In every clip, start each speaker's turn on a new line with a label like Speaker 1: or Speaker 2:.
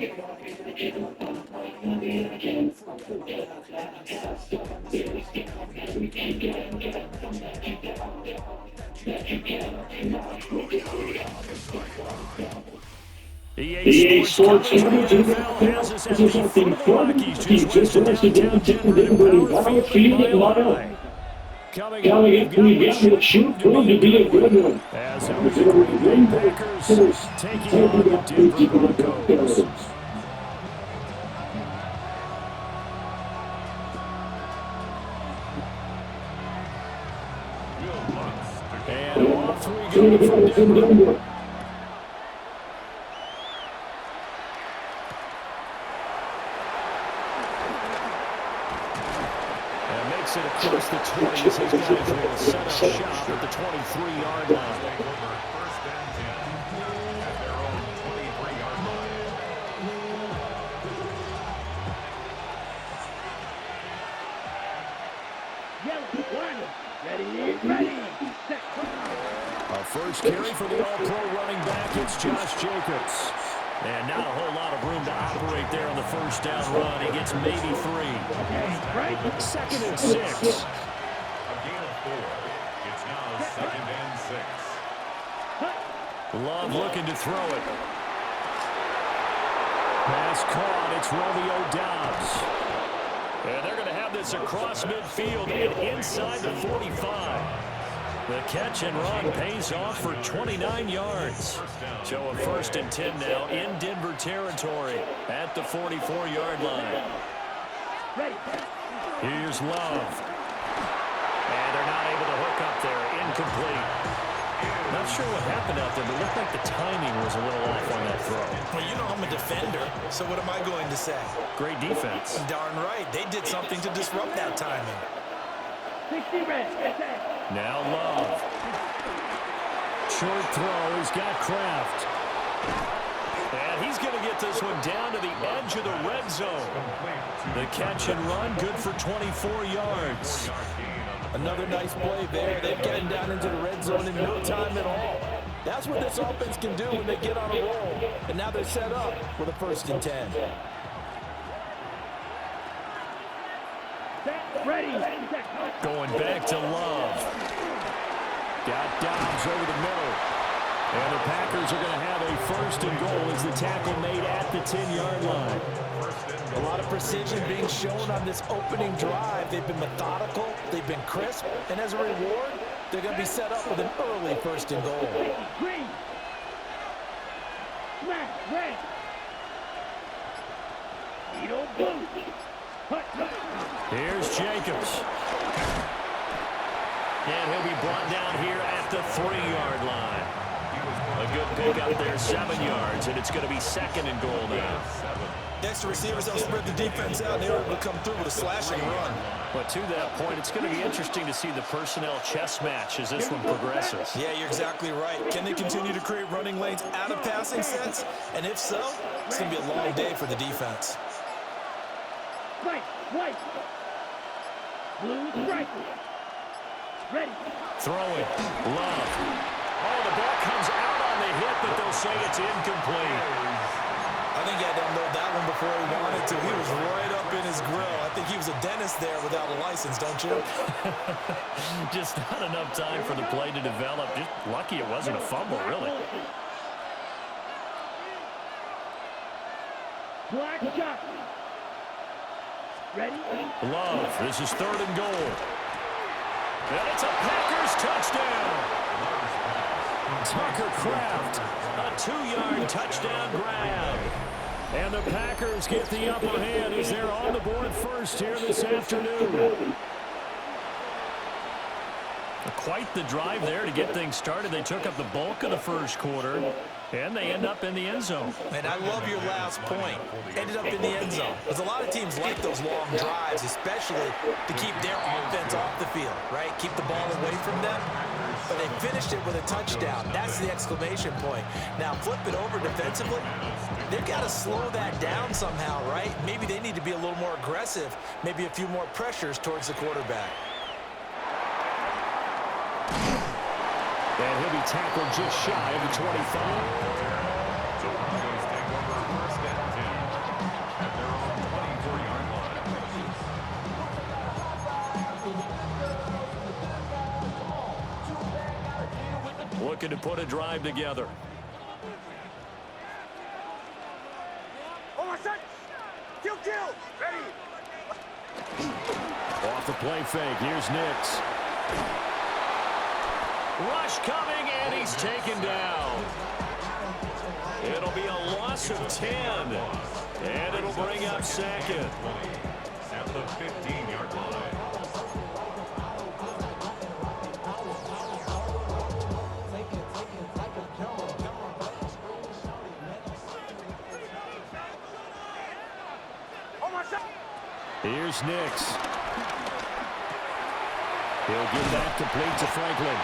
Speaker 1: EA Sports coverage of the NFL has us at the foot of the Rockies, just west of downtown Denver in Power Field at Mile High. Coming up, we've got what should prove to be a good one. As the Green Bay Packers taking on the Denver Broncos. And off we go from Denver. It across the 20s. His guys will set up shop at the 23-yard line.
Speaker 2: First and 10 at their own 23-yard line.
Speaker 3: Ready.
Speaker 1: A first carry for the all-pro running back. It's Josh Jacobs. And not a whole lot of room to operate there on the first down run. He gets maybe 3. Second and 6.
Speaker 2: A gain of 4. It's now second and 6.
Speaker 1: Love looking to throw it. Pass caught. It's Romeo Doubs. And they're going to have this across midfield and inside the 45. The catch and run pays off for 29 yards. So a first and 10 now in Denver territory at the 44-yard line. Here's Love. And they're not able to hook up there. Incomplete. Not sure what happened out there, but it looked like the timing was a little off on that throw.
Speaker 4: Well, you know I'm a defender, so what am I going to say?
Speaker 1: Great defense.
Speaker 4: Darn right. They did something to disrupt that timing.
Speaker 3: 60 reps.
Speaker 1: Now Love. Short throw. He's got Kraft. And he's going to get this one down to the edge of the red zone. The catch and run, good for 24 yards.
Speaker 4: Another nice play there. They're getting down into the red zone in no time at all. That's what this offense can do when they get on a roll. And now they're set up with a first and 10.
Speaker 3: Ready.
Speaker 1: Going back to Love. Got Dobbs over the middle. And the Packers are going to have a first and goal as the tackle made at the 10-yard line.
Speaker 4: A lot of precision being shown on this opening drive. They've been methodical. They've been crisp. And as a reward, they're going to be set up with an early first and goal.
Speaker 3: Green. Smash. Red. Needle blue.
Speaker 1: Here's Jacobs. And he'll be brought down here at the 3-yard line. A good pick up there, 7 yards, and it's going to be second and goal now.
Speaker 4: Next, the receivers don't spread the defense out, and they're able to come through with a slashing run.
Speaker 1: But to that point, it's going to be interesting to see the personnel chess match as this one progresses.
Speaker 4: Yeah, you're exactly right. Can they continue to create running lanes out of passing sets? And if so, it's going to be a long day for the defense.
Speaker 3: White. Blue strike. Ready.
Speaker 1: Throwing. Love. Oh, the ball comes out on the hit, but they'll say it's incomplete.
Speaker 4: I think he had to unload that one before he wanted to. He was right up in his grill. I think he was a dentist there without a license, don't you?
Speaker 1: Just not enough time for the play to develop. Just lucky it wasn't a fumble, really.
Speaker 3: Black shot. Ready?
Speaker 1: Love. This is third and goal. And it's a Packers touchdown. Tucker Kraft, a 2-yard touchdown grab. And the Packers get the upper hand as they're on the board first here this afternoon. Quite the drive there to get things started. They took up the bulk of the first quarter, and they end up in the end zone.
Speaker 4: And I love your last point. Ended up in the end zone. Because a lot of teams like those long drives, especially to keep their offense off the field, right? Keep the ball away from them. But they finished it with a touchdown. That's the exclamation point. Now, flip it over defensively. They've got to slow that down somehow, right? Maybe they need to be a little more aggressive. Maybe a few more pressures towards the quarterback.
Speaker 1: And he'll be tackled just shy of the 25.
Speaker 2: So Broncos take over first and 10 at their own 24-yard line.
Speaker 1: Looking to put a drive together.
Speaker 3: Ready.
Speaker 1: Off the play fake. Here's Nix. Rush coming, and he's taken down. It'll be a loss of 10. And it'll bring up second.
Speaker 2: At the 15-yard line.
Speaker 1: Here's Nix. He'll give that complete to Franklin.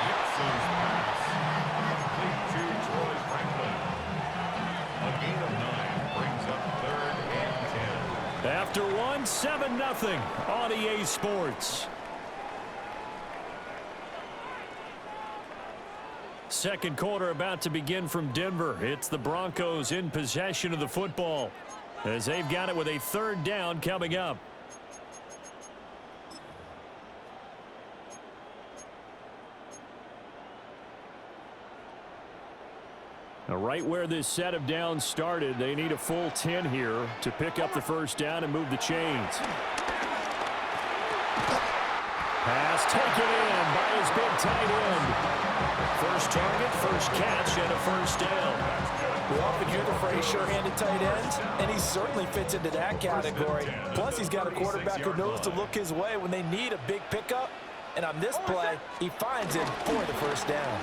Speaker 2: Nixon's pass. Complete to Troy Franklin. A gain of 9 brings up third and 10.
Speaker 1: After one, 7-0 on EA Sports. Second quarter about to begin from Denver. It's the Broncos in possession of the football, as they've got it with a third down coming up. Now, right where this set of downs started, they need a full 10 here to pick up the first down and move the chains. Pass taken in by his big tight end. First target, first catch, and a first down.
Speaker 4: We often hear the phrase sure-handed tight ends, and he certainly fits into that category. Plus, he's got a quarterback who knows to look his way when they need a big pickup. And on this play, he finds him for the first down.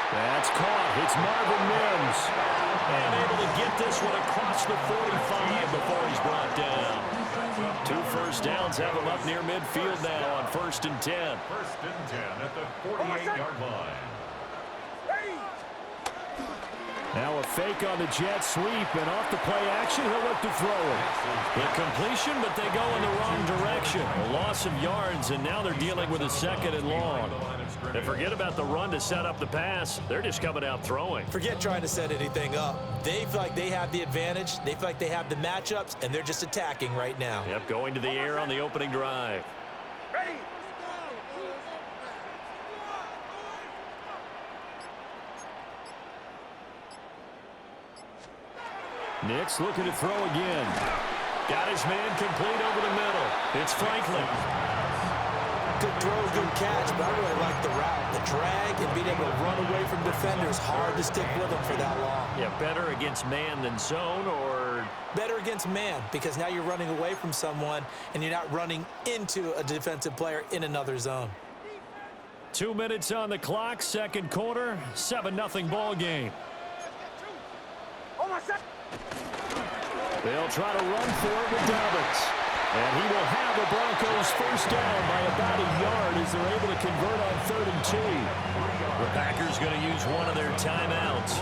Speaker 1: That's caught. It's Marvin Mims. And able to get this one across the 45 before he's brought down. 2 first downs have him up near midfield now on 1st and 10.
Speaker 2: First and 10 at the 48-yard line.
Speaker 1: Now a fake on the jet sweep, and off the play action, he'll look to throw it. Incompletion, but they go in the wrong direction. A loss of yards, and now they're dealing with a 2nd and long. And forget about the run to set up the pass. They're just coming out throwing.
Speaker 4: Forget trying to set anything up. They feel like they have the advantage. They feel like they have the matchups, and they're just attacking right now.
Speaker 1: Yep, going to the air on the opening drive.
Speaker 3: Ready.
Speaker 1: Nix looking to throw again. Got his man complete over the middle. It's Franklin.
Speaker 4: Good throw, good catch, but I really like the route. The drag and being able to run away from defenders, hard to stick with them for that long.
Speaker 1: Yeah, better against man than zone, or
Speaker 4: better against man, because now you're running away from someone and you're not running into a defensive player in another zone.
Speaker 1: 2 minutes on the clock, second quarter, 7-0 ball game. They'll try to run for it with Dobbins. And he will have the Broncos first down by about a yard as they're able to convert on 3rd and 2. The Packers going to use one of their timeouts.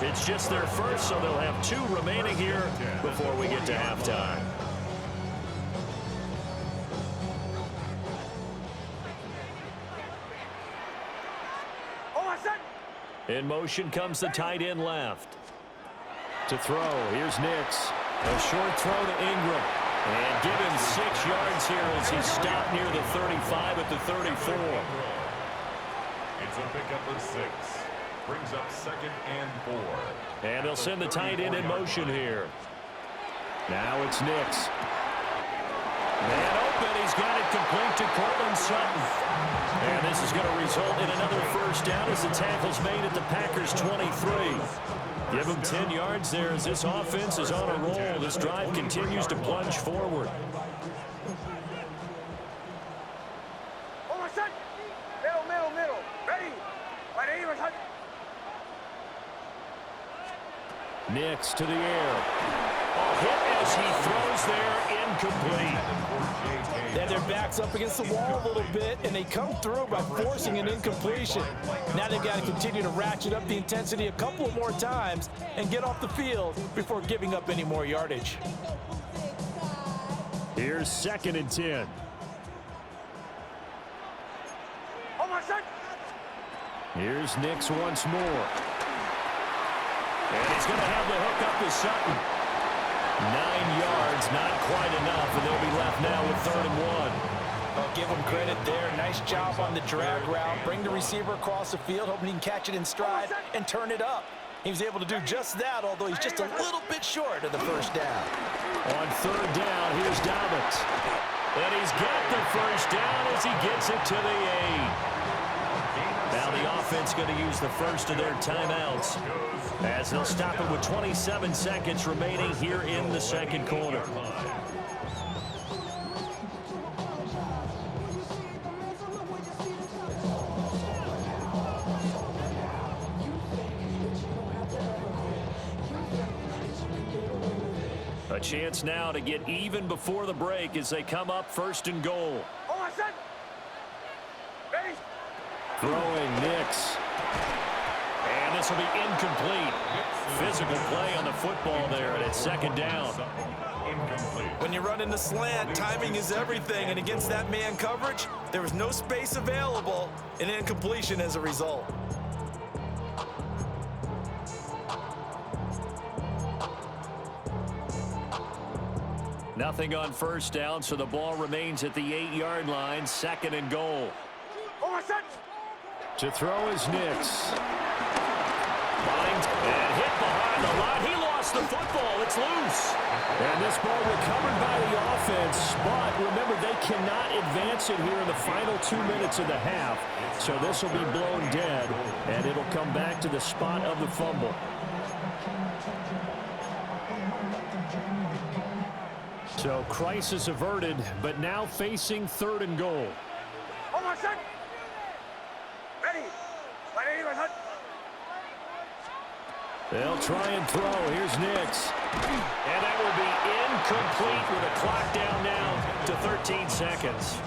Speaker 1: It's just their first, so they'll have 2 remaining here before we get to halftime. In motion comes the tight end left. To throw, here's Nix. A short throw to Ingram. And give him 6 yards here as he stopped near the 35 at the 34.
Speaker 2: It's a pickup of 6. Brings up 2nd and 4.
Speaker 1: And they'll send the tight end in motion here. Now it's Nix. Man open, he's got it complete to Cortland Sutton. And this is going to result in another first down as the tackle's made at the Packers' 23. Give him 10 yards there as this offense is on a roll. This drive continues to plunge forward.
Speaker 3: Middle. Ready.
Speaker 1: Nix to the air. A hit as he throws there, incomplete.
Speaker 4: Then their back's up against the wall a little bit, and they come through by forcing an incompletion. Now they've got to continue to ratchet up the intensity a couple of more times and get off the field before giving up any more yardage.
Speaker 1: Here's 2nd and 10. Here's Nix once more. And he's going to have the hook up to Sutton. 9 yards, not quite enough, and they'll be left now with 3rd and 1.
Speaker 4: I'll give him credit there. Nice job on the drag route. Bring the receiver across the field, hoping he can catch it in stride and turn it up. He was able to do just that, although he's just a little bit short of the first down.
Speaker 1: On 3rd down, here's Dobbins. And he's got the first down as he gets it to the 8. Now the offense going to use the first of their timeouts as they'll stop it with 27 seconds remaining here in the second quarter. A chance now to get even before the break as they come up 1st and goal.
Speaker 3: Ready?
Speaker 1: Throwing Nix. And this will be incomplete. Physical play on the football there, and it's 2nd down.
Speaker 4: When you run in the slant, timing is everything, and against that man coverage, there was no space available, and incompletion as a result.
Speaker 1: Nothing on 1st down, so the ball remains at the 8-yard line, 2nd and goal. To throw is Nix. And hit behind the line. He lost the football. It's loose. And this ball recovered by the offense. But remember, they cannot advance it here in the final 2 minutes of the half. So this will be blown dead, and it'll come back to the spot of the fumble. So crisis averted, but now facing 3rd and goal.
Speaker 3: Ready?
Speaker 1: They'll try and throw. Here's Nix. And that will be incomplete with a clock down now to 13 seconds.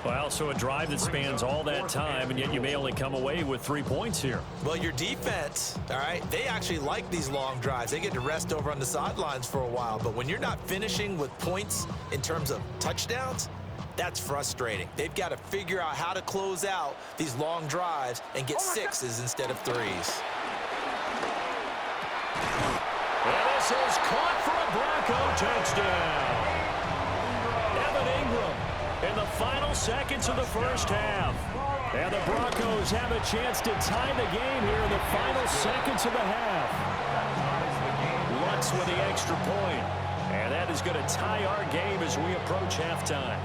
Speaker 1: Well, so a drive that spans all that time, and yet you may only come away with 3 points here.
Speaker 4: Well, your defense, all right, they actually like these long drives. They get to rest over on the sidelines for a while. But when you're not finishing with points in terms of touchdowns, that's frustrating. They've got to figure out how to close out these long drives and get 6s instead of 3s.
Speaker 1: And this is caught for a Bronco touchdown. Evan Ingram in the final seconds of the first half. And the Broncos have a chance to tie the game here in the final seconds of the half. Lutz with the extra point. And that is going to tie our game as we approach halftime.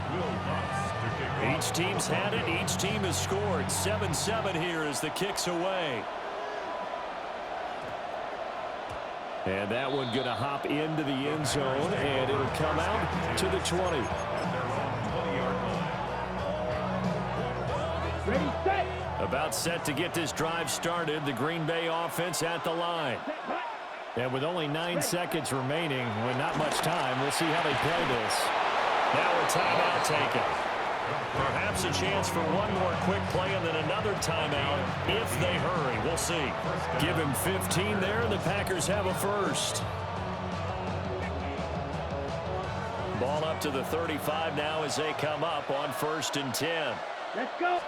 Speaker 1: Each team's had it. Each team has scored. 7-7 here as the kick's away. And that one going to hop into the end zone, and it'll come out to the 20.
Speaker 3: Ready, set.
Speaker 1: About set to get this drive started. The Green Bay offense at the line. And with only 9 seconds remaining, with not much time, we'll see how they play this. Now a timeout taken. Perhaps a chance for one more quick play and then another timeout if they hurry. We'll see. Give him 15 there, and the Packers have a first. Ball up to the 35 now as they come up on 1st and 10.
Speaker 3: Let's go.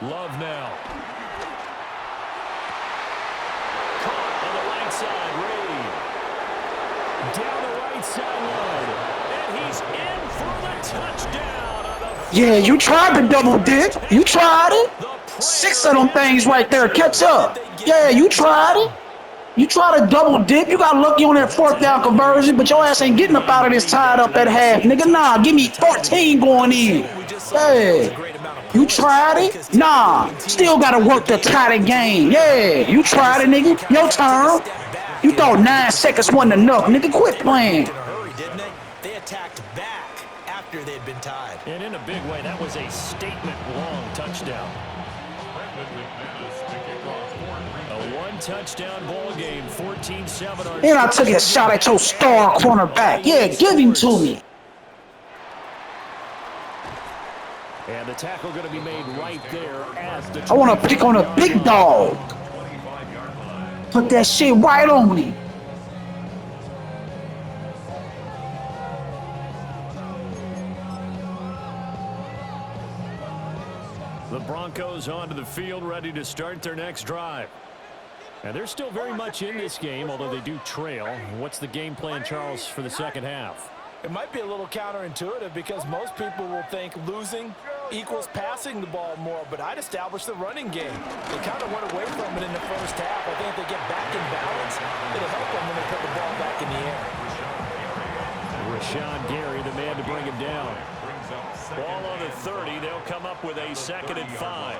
Speaker 1: Love now. Caught on the right side, Reed. Down the right sideline. And he's in for the touchdown.
Speaker 5: Yeah, you tried the double dip. You tried it. 6 of them things right there. Catch up. Yeah, you tried it. You tried a double dip. You got lucky on that 4th down conversion, but your ass ain't getting up out of this tied up at half, nigga. Nah, give me 14 going in. Hey, you tried it? Nah, still got to work to tie the game. Yeah, you tried it, nigga. Your turn. You thought 9 seconds wasn't enough, nigga. Quit playing.
Speaker 4: They attacked back after they'd been tied.
Speaker 1: And in a big way, that was a statement long touchdown. A one-touchdown ball game, 14-7.
Speaker 5: And I took a shot at your star cornerback. Yeah, give him to me.
Speaker 1: And the tackle going to be made right there at the...
Speaker 5: I want to pick on a big dog. Put that shit right on him.
Speaker 1: The Broncos onto the field, ready to start their next drive. And they're still very much in this game, although they do trail. What's the game plan, Charles, for the second half?
Speaker 4: It might be a little counterintuitive because most people will think losing equals passing the ball more, but I'd establish the running game. They kind of went away from it in the first half. I think if they get back in balance, it'll help them when they put the ball back in the air.
Speaker 1: Rashawn Gary, the man to bring him down. Ball on the 30. They'll come up with a 2nd and 5.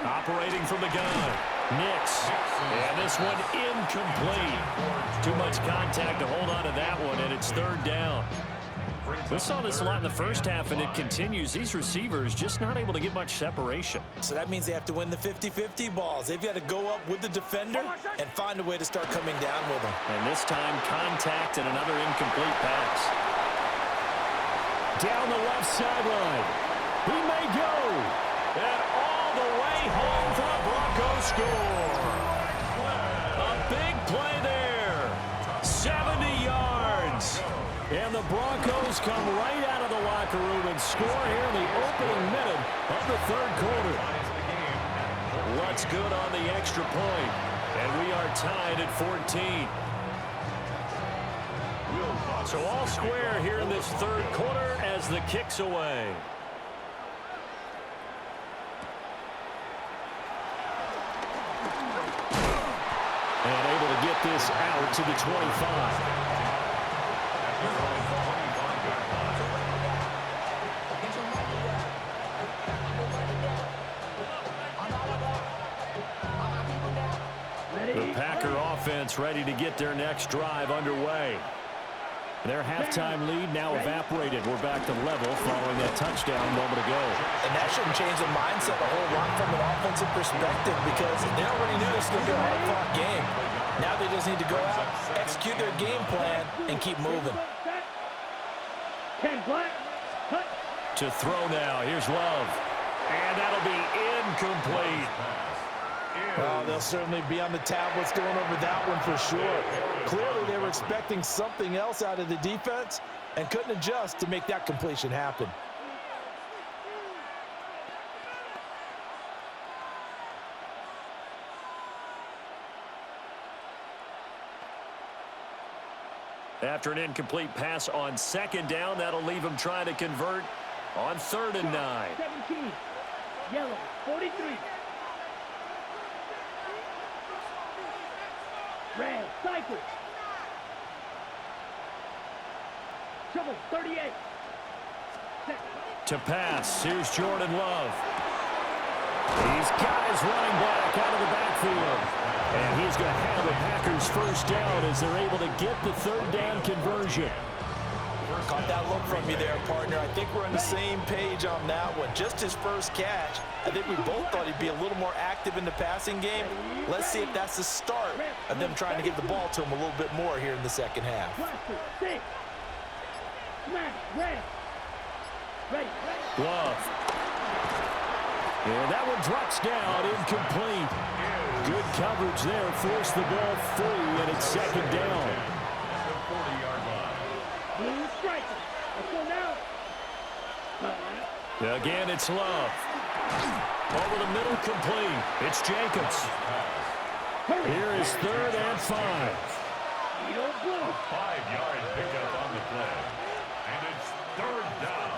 Speaker 1: Operating from the gun. Nix. And this one incomplete. Too much contact to hold on to that one, and it's 3rd down. We saw this a lot in the first half, and it continues. These receivers just not able to get much separation.
Speaker 4: So that means they have to win the 50-50 balls. They've got to go up with the defender and find a way to start coming down with them.
Speaker 1: And this time, contact and another incomplete pass. Down the left sideline. He may go. And all the way home for a Broncos score. A big play there. 70 yards. And the Broncos come right out of the locker room and score here in the opening minute of the 3rd quarter. What's good on the extra point? And we are tied at 14. So all square here in this 3rd quarter as the kick's away. And able to get this out to the 25. The Packer offense ready to get their next drive underway. Their halftime lead now evaporated. We're back to level following that touchdown a moment ago.
Speaker 4: And that shouldn't change the mindset a whole lot from an offensive perspective because they already knew this was going to be a hard-fought game. Now they just need to go out, execute their game plan, and keep moving.
Speaker 1: To throw now. Here's Love. And that'll be incomplete.
Speaker 4: Well, they'll certainly be on the tablets going over that one for sure. Clearly, they were expecting something else out of the defense and couldn't adjust to make that completion happen.
Speaker 1: After an incomplete pass on 2nd down, that'll leave him trying to convert on 3rd and 9.
Speaker 3: 17. Yellow, 43. Red, cycle. Trouble, 38.
Speaker 1: To pass, here's Jordan Love. He's got his running back out of the backfield. And he's going to have the Packers 1st down as they're able to get the 3rd down conversion.
Speaker 4: Caught that look from you there, partner. I think we're on the same page on that one. Just his first catch. I think we both thought he'd be a little more active in the passing game. Let's see if that's the start of them trying to get the ball to him a little bit more here in the 2nd half.
Speaker 1: Love. And that one drops down, incomplete. Good coverage there, forced the ball free, and it's 2nd down. Again, it's Love. Over the middle, complete. It's Jacobs. Here is 3rd and 5.
Speaker 2: 5-yard pickup on the play. And it's 3rd down.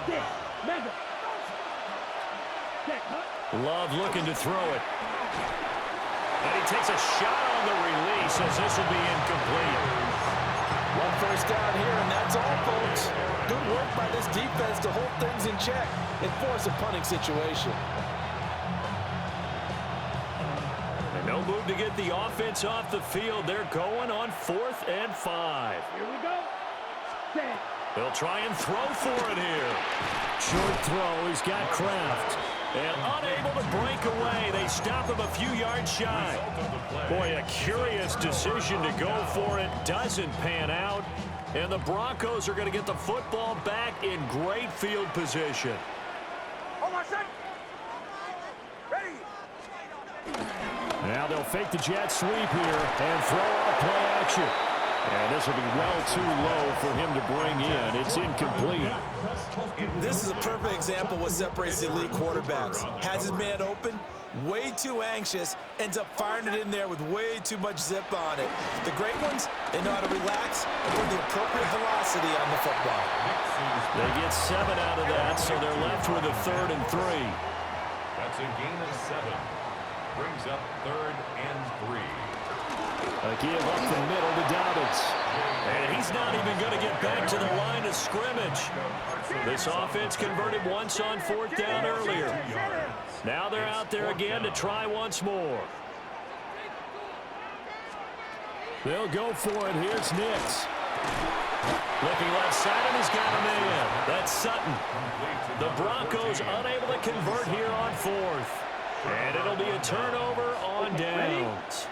Speaker 1: Love looking to throw it. And he takes a shot on the release as this will be incomplete.
Speaker 4: 1 first down here, and that's all, folks. Good work by this defense to hold things in check and force a punting situation.
Speaker 1: And no move to get the offense off the field. They're going on 4th and 5.
Speaker 3: Here we go. Set.
Speaker 1: They'll try and throw for it here. Short throw. He's got Kraft. And unable to break away. They stop him a few yards shy. Boy, a curious decision to go for it. Doesn't pan out. And the Broncos are going to get the football back in great field position. Now they'll fake the jet sweep here and throw out play action. And this will be well too low for him to bring in. It's incomplete.
Speaker 4: This is a perfect example of what separates the elite quarterbacks. Has his man open, way too anxious, ends up firing it in there with way too much zip on it. The great ones, they know how to relax and put the appropriate velocity on the football.
Speaker 1: They get 7 out of that, so they're left with a 3rd and 3.
Speaker 2: That's a gain of 7. Brings up 3rd and 3.
Speaker 1: A give up the middle to Dobbins. And he's not even going to get back to the line of scrimmage. This offense converted once on 4th down earlier. Now they're out there again to try once more. They'll go for it. Here's Nix. Looking left side, and he's got a man. That's Sutton. The Broncos unable to convert here on 4th. And it'll be a turnover on downs.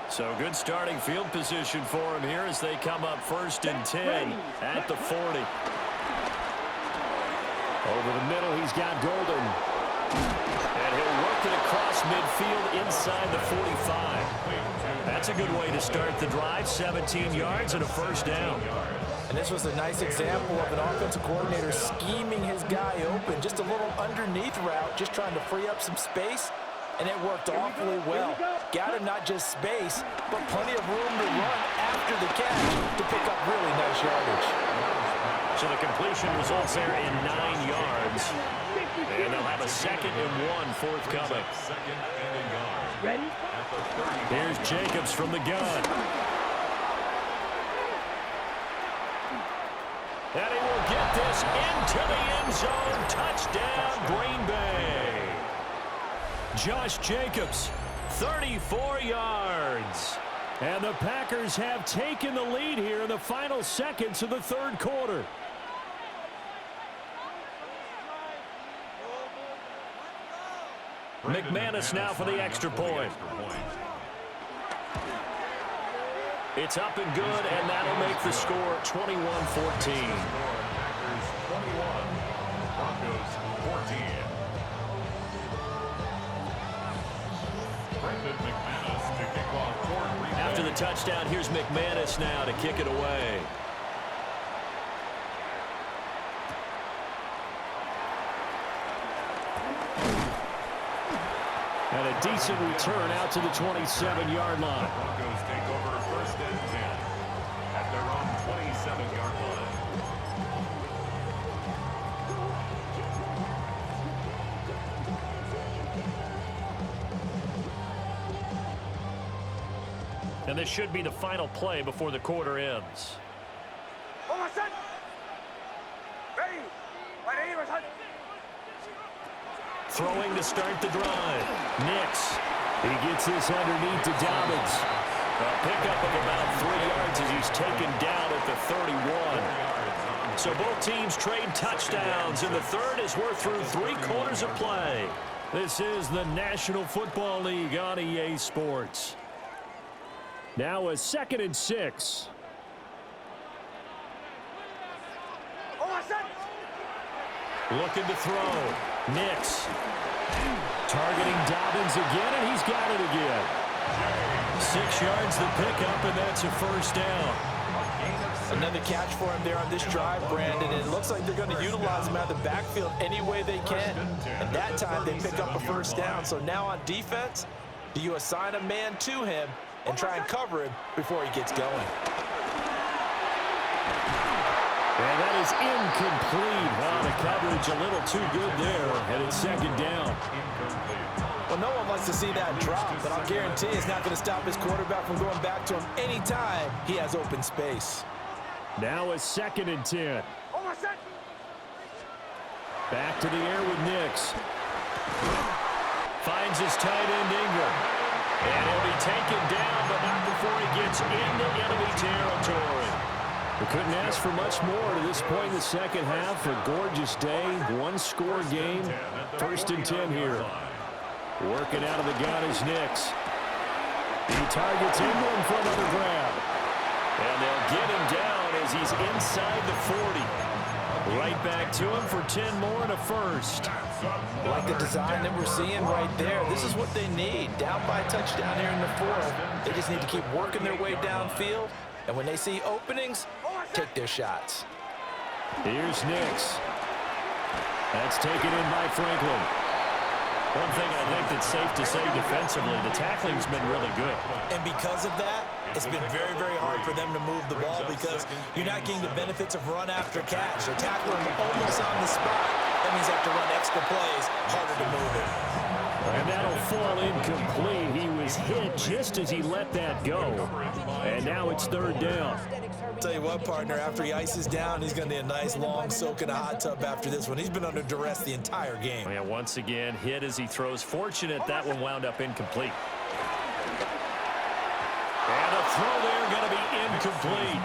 Speaker 1: So good starting field position for him here as they come up 1st and 10 at the 40. Over the middle, he's got Golden. And he'll work it across midfield inside the 45. That's a good way to start the drive. 17 yards and a 1st down.
Speaker 4: And this was a nice example of an offensive coordinator scheming his guy open. Just a little underneath route, just trying to free up some space. And it worked awfully well. Got him not just space, but plenty of room to run after the catch to pick up really nice yardage.
Speaker 1: So the completion results there in 9 yards. And they'll have a 2nd and 1 forthcoming.
Speaker 3: Ready?
Speaker 1: Here's Jacobs from the gun. And he will get this into the end zone. Touchdown, Green Bay. Josh Jacobs, 34 yards. And the Packers have taken the lead here in the final seconds of the 3rd quarter. McManus now for the extra point. It's up and good, and that'll make the score 21-14.
Speaker 2: Packers 21, Broncos 14. McManus to kick off for Green Bay.
Speaker 1: After the touchdown, here's McManus now to kick it away. And a decent return out to the 27-yard line.
Speaker 2: Broncos take over 1st and 10 at their own 27-yard line.
Speaker 1: And this should be the final play before the quarter ends. Throwing to start the drive. Nix. He gets this underneath to Dobbins. A pickup of about 3 yards as he's taken down at the 31. So both teams trade touchdowns, and the 3rd as we're through 3 quarters of play. This is the National Football League on EA Sports. Now a 2nd and 6. Looking to throw. Nix. Targeting Dobbins again, and he's got it again. 6 yards the pickup, and that's a 1st down.
Speaker 4: Another catch for him there on this drive, Brandon, and it looks like they're going to utilize him out of the backfield any way they can. And that time, they pick up a 1st down. So now on defense, do you assign a man to him and try and cover him before he gets going?
Speaker 1: And that is incomplete. Wow, the coverage a little too good there, and it's 2nd down.
Speaker 4: Well, no one wants to see that drop, but I'll guarantee it's not going to stop his quarterback from going back to him anytime he has open space.
Speaker 1: Now a 2nd and 10. Back to the air with Nix. Finds his tight end Ingram. And he'll be taken down, but not before he gets into enemy territory. We couldn't ask for much more to this point in the 2nd half. A gorgeous day, 1-score game. 1st and 10 here. Working out of the gun is Nix. He targets Ingram for another grab. And they'll get him down as he's inside the 40. Right back to him for 10 more and a 1st.
Speaker 4: Like the design that we're seeing right there, this is what they need. Down by a touchdown here in the 4th. They just need to keep working their way downfield. And when they see openings, take their shots.
Speaker 1: Here's Nix. That's taken in by Franklin. One thing I think that's safe to say defensively, the tackling's been really good.
Speaker 4: And because of that, it's been very, very hard for them to move the ball because you're not getting the benefits of run after catch. They're tackling almost on the spot. That means they have to run extra plays, harder to move it.
Speaker 1: And that'll fall incomplete. He was hit just as he let that go. And now it's third down.
Speaker 4: Tell you what, partner, after he ices down, he's going to need a nice long soak in a hot tub after this one. He's been under duress the entire game.
Speaker 1: Yeah, once again, hit as he throws. Fortunate that one wound up incomplete. And a throw there going to be incomplete.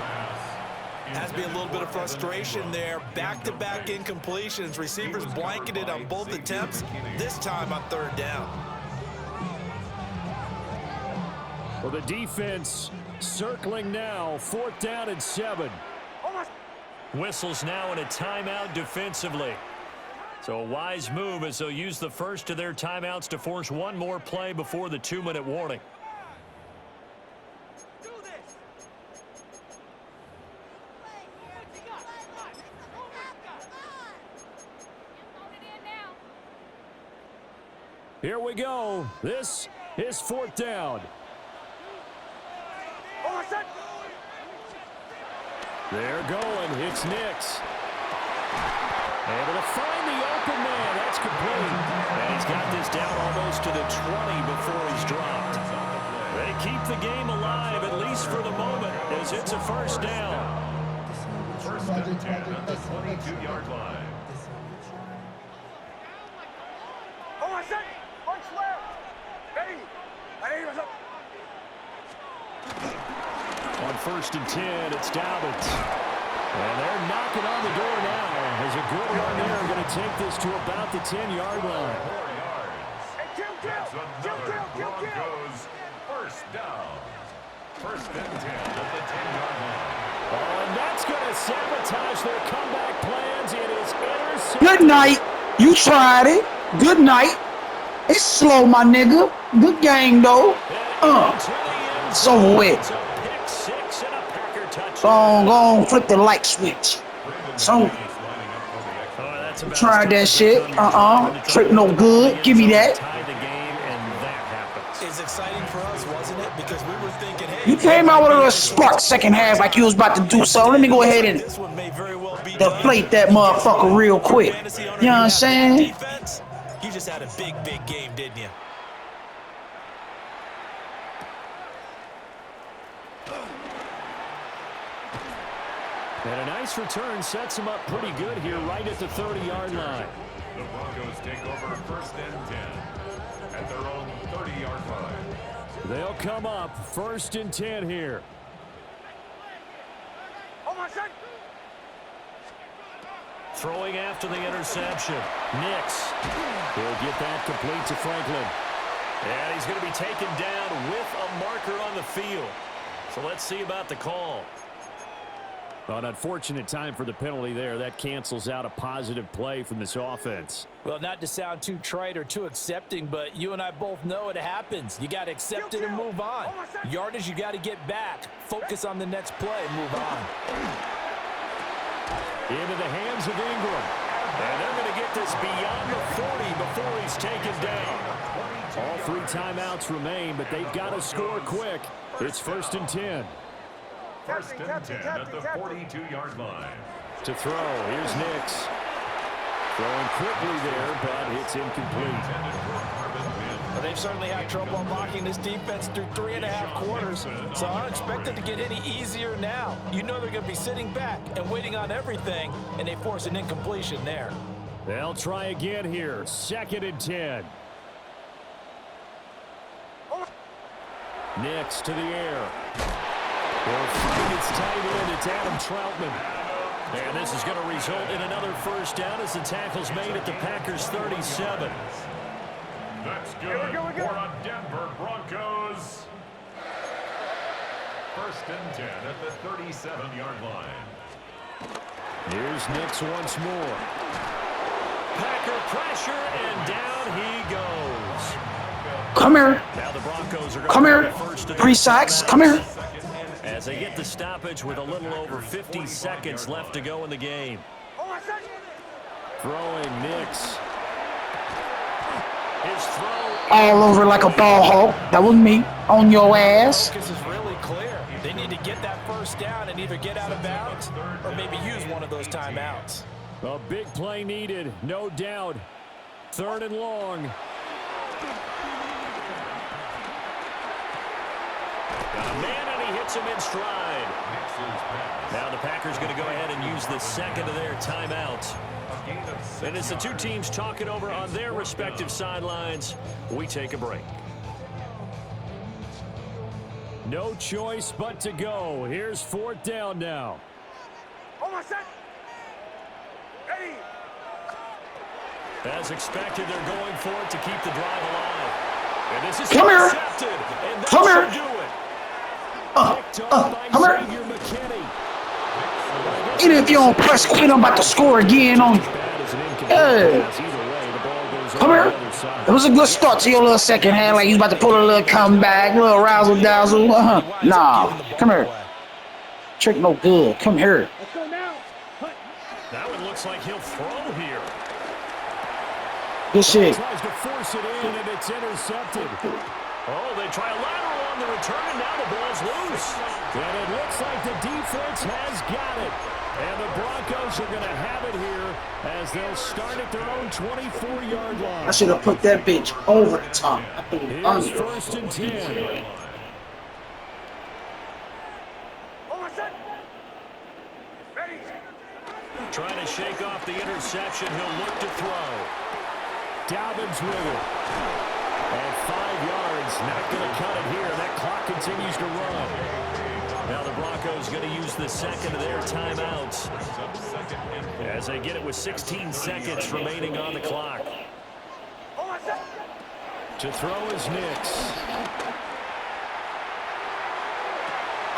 Speaker 4: Has to be a little bit of frustration there. Back-to-back incompletions. Receivers blanketed on both attempts, this time on third down.
Speaker 1: Well, the defense circling now. 4th down and 7. Whistles now in a timeout defensively. So a wise move as they'll use the first of their timeouts to force one more play before the 2-minute warning. Here we go. This is 4th down. They're going. It's Nix. Able to find the open man. That's complete. And he's got this down almost to the 20 before he's dropped. They keep the game alive, at least for the moment, as it's a first down.
Speaker 2: First and 10 at the 22-yard line.
Speaker 1: On 1st and 10, it's Dobbins. And they're knocking on the door now. There's a good run there. Going to take this to about the 10-yard line.
Speaker 2: 4 yards. That's another Broncos first down. 1st and 10 at the 10-yard line.
Speaker 1: Oh, and that's going to sabotage their comeback plans. It is intercepted.
Speaker 5: Good night. You tried it. Good night. It's slow, my nigga. Good game, though. It's over with. Go on, flip the light switch. So, tried that shit. Trick no good. Give me that.
Speaker 4: It's exciting for us, wasn't it? Because we were thinking, hey,
Speaker 5: you came out with a spark second half like you was about to do so. Let me go ahead and deflate that motherfucker real quick. You know what I'm saying?
Speaker 4: You just had a big, big game, didn't you?
Speaker 1: And a nice return sets him up pretty good here right at the 30-yard line.
Speaker 2: The Broncos take over 1st and 10 at their own 30-yard line.
Speaker 1: They'll come up 1st and 10 here. Throwing after the interception. Nix. He'll get that complete to Franklin. And he's going to be taken down with a marker on the field. So let's see about the call. An unfortunate time for the penalty there. That cancels out a positive play from this offense.
Speaker 4: Well, not to sound too trite or too accepting, but you and I both know it happens. You got to accept it and move on. Yardage, you got to get back. Focus on the next play and move on.
Speaker 1: Into the hands of Ingram. And they're going to get this beyond the 40 before he's taken down. All 3 timeouts remain, but they've got to score quick. It's 1st and 10.
Speaker 2: 1st and 10 at the 42-yard line.
Speaker 1: To throw, here's Nix. Throwing quickly there, but it's incomplete.
Speaker 4: Well, they've certainly had trouble unlocking this defense through 3.5 quarters, so I don't expect it to get any easier now. You know they're going to be sitting back and waiting on everything, and they force an incompletion there.
Speaker 1: They'll try again here. 2nd and 10. Nix to the air. They'll find its tight end. It's Adam Troutman. And this is going to result in another first down as the tackle's made at the Packers' 37.
Speaker 2: That's good for the Denver Broncos. 1st and 10 at the 37-yard line.
Speaker 1: Here's Nix once more. Packer pressure, and down he goes.
Speaker 5: Come here.
Speaker 1: Now the Broncos are
Speaker 5: Come here. 3 sacks. Come here.
Speaker 1: As they get the stoppage with a little over 50 seconds left to go in the game. Throwing Nix. His throw
Speaker 5: all over like a ball hawk. That was me on your ass.
Speaker 4: Focus is really clear. They need to get that first down and either get out of bounds or maybe use one of those timeouts.
Speaker 1: A big play needed, no doubt. 3rd and long. Got a man, and he hits him in stride. Now the Packers going to go ahead and use the second of their timeouts. And as the two teams talk it over on their respective sidelines, we take a break. No choice but to go. Here's 4th down now. As expected, they're going for it to keep the drive alive. And this is
Speaker 5: Come here.
Speaker 1: and
Speaker 5: Come here.
Speaker 1: do it.
Speaker 5: Come here. Even if you don't press quit, I'm about to score again on you. Hey. Come here. It was a good start to your little second half, like you was about to pull a little comeback, a little razzle-dazzle. Nah. Come here. Trick no good. Come here.
Speaker 1: That one looks like he'll throw here.
Speaker 5: Good shit.
Speaker 1: Tries to force it in, and it's intercepted. Oh, they try a lateral on the return, and now the ball's loose. And it looks like the defense has got it. And the Broncos are going to have it here as they'll start at their own 24-yard line.
Speaker 5: I should have put that bitch over the top. I put it
Speaker 1: Here's
Speaker 5: under.
Speaker 1: 1st and 10. Trying to shake off the interception. He'll look to throw. Dobbins with it. And 5 yards. Not going to cut it here. That clock continues to run. Now the Broncos going to use the second of their timeouts as they get it with 16 seconds remaining on the clock. To throw is Nix.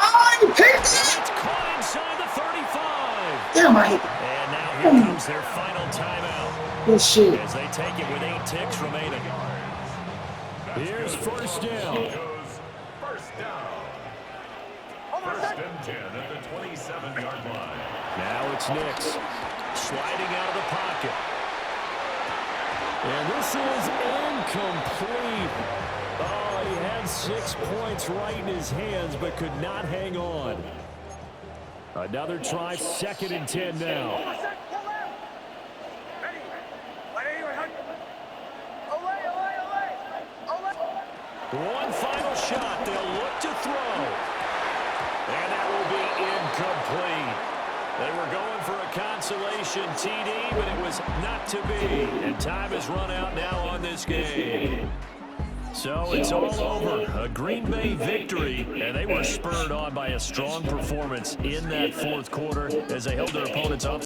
Speaker 5: Oh, you picked
Speaker 1: It's
Speaker 5: it.
Speaker 1: caught inside the 35.
Speaker 5: Damn, I hit
Speaker 1: And now here comes their final timeout
Speaker 5: good shit.
Speaker 1: as they take it with 8 ticks remaining. Here's 1st down.
Speaker 2: First down. 1st and 10 at the 27-yard line.
Speaker 1: Now it's Nix sliding out of the pocket. And this is incomplete. Oh, he had 6 points right in his hands, but could not hang on. Another try, 2nd and 10 now. One final shot. They'll look to throw. And that will be incomplete. They were going for a consolation TD, but it was not to be. And time has run out now on this game. So it's all over. A Green Bay victory, and they were spurred on by a strong performance in that 4th quarter as they held their opponents off.